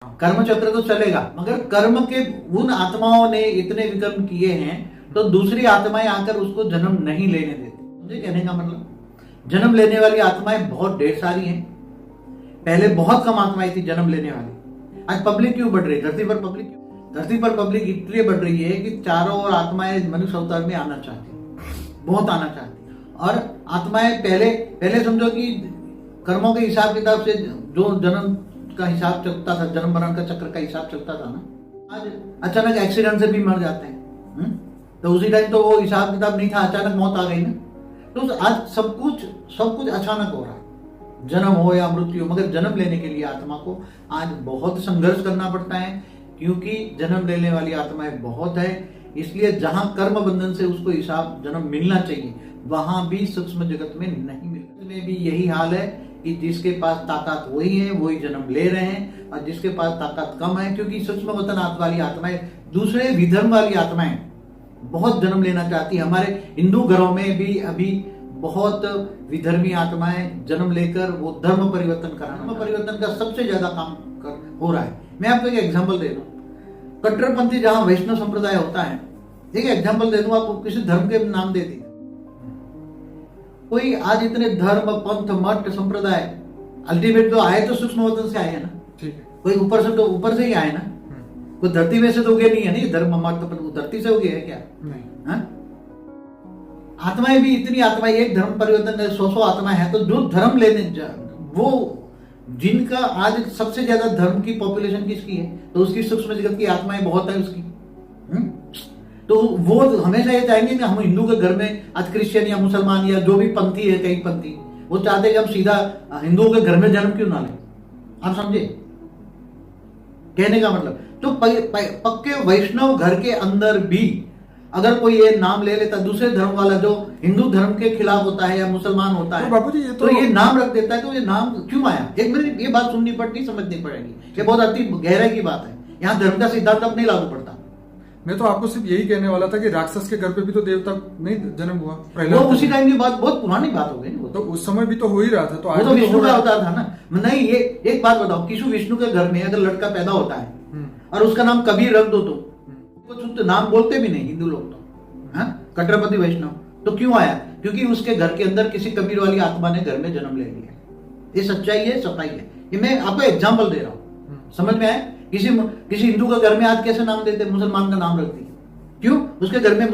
कर्म चक्र तो चलेगा, मगर कर्म के उन आत्माओं ने इतने विकर्म किए हैं तो दूसरी आत्माएं आकर उसको जन्म नहीं लेने देती। मुझे कहने का मतलब जन्म लेने वाली आत्माएं बहुत ढेर सारी हैं। पहले बहुत कम आत्माएं थी जन्म लेने वाली। आज पब्लिक क्यों बढ़ रही है? धरती पर पब्लिक इसलिए बढ़ रही है कि चारों ओर आत्माएं मनुष्य अवतार में आना चाहती, बहुत आना चाहती। और आत्माएं पहले समझो कि कर्मों के हिसाब किताब से जो जन्म का हिसाब चलता था, जन्म मरण का चक्र का हिसाब चलता था ना, आज अचानक एक्सीडेंट से भी मर जाते हैं। तो उसी टाइम तो वो हिसाब किताब नहीं था, अचानक मौत आ गई ना। तो आज सब कुछ अचानक हो रहा है, जन्म हो या मृत्यु। मगर जन्म लेने के लिए आत्मा को आज बहुत संघर्ष करना पड़ता है, क्योंकि जन्म लेने वाली आत्माएं बहुत है। इसलिए जहां कर्म बंधन से उसको हिसाब जन्म मिलना चाहिए, वहां भी सूक्ष्म जगत में नहीं मिलता। में भी यही हाल है कि जिसके पास ताकत वही है, वही जन्म ले रहे हैं, और जिसके पास ताकत कम है, क्योंकि सूक्ष्म वतन वाली आत्माएं, दूसरे विधर्म वाली आत्माएं बहुत जन्म लेना चाहती है। हमारे हिंदू घरों में भी अभी बहुत विधर्मी आत्माएं जन्म लेकर वो धर्म परिवर्तन का सबसे ज्यादा काम हो रहा है। मैं आपको एक एग्जांपल दे दूं, कट्टरपंथी जहां वैष्णव संप्रदाय होता है, एक एग्जांपल दे दूं आपको, किसी धर्म के नाम दे दी कोई। आज इतने धर्म, पंथ, मठ, संप्रदाय अल्टीमेट तो आए तो सूक्ष्म वतन से आए हैं ना। ठीक है, कोई ऊपर से ही आए ना, कोई धरती में से तो उगे नहीं है। नहीं, धर्म मठ तो धरती से उगे है क्या? नहीं। आत्माएं भी इतनी आत्माएं, एक धर्म परिवर्तन 100 आत्माएं है, तो जो धर्म लेने वो जिनका आज सबसे ज्यादा धर्म की पॉपुलेशन किसकी है, तो उसकी सूक्ष्म जगत की आत्माएं बहुत है उसकी। तो वो हमेशा ये चाहेंगे कि हम हिंदू के घर में आज क्रिश्चियन या मुसलमान या जो भी पंथी है, कई पंथी, वो चाहते हैं कि हम सीधा हिंदुओं के घर में जन्म क्यों ना लें। आप समझे कहने का मतलब? तो पक्के वैष्णव घर के अंदर भी अगर कोई ये नाम ले लेता, दूसरे धर्म वाला जो हिंदू धर्म के खिलाफ होता है या मुसलमान होता है, बाबूजी तो ये नाम रख देता है। तो ये नाम क्यों आया? एक मिनट, ये बात सुननी पड़ती, समझनी पड़ेगी। ये बहुत अति गहराई की बात है। यहाँ धर्म का सिद्धांत अब नहीं लागू पड़ता। मैं तो आपको सिर्फ यही कहने वाला था कि राक्षस के घर पे भी तो देवता नहीं जन्म हुआ। वो उसी टाइम की बात, बहुत पुरानी बात हो गई ना। तो उस समय भी तो हो ही रहा था। तो आज तो विष्णु का अवतार था ना। नहीं, ये एक बात बताओ, किसी विष्णु के घर में अगर लड़का पैदा होता है और उसका नाम कबीर रख दो तो नाम बोलते भी नहीं हिंदू लोग। तो कट्टरपंथी वैष्णव तो क्यों आया? क्योंकि उसके घर के अंदर किसी कबीर वाली आत्मा ने घर में जन्म ले लिया। ये सच्चाई है, सफाई है। ये मैं आपको एग्जाम्पल दे रहा हूं, समझ में आया? किसी हिंदू का घर में आज कैसे नाम देते, मुसलमान का नाम रखती है। क्यों? उसके घर में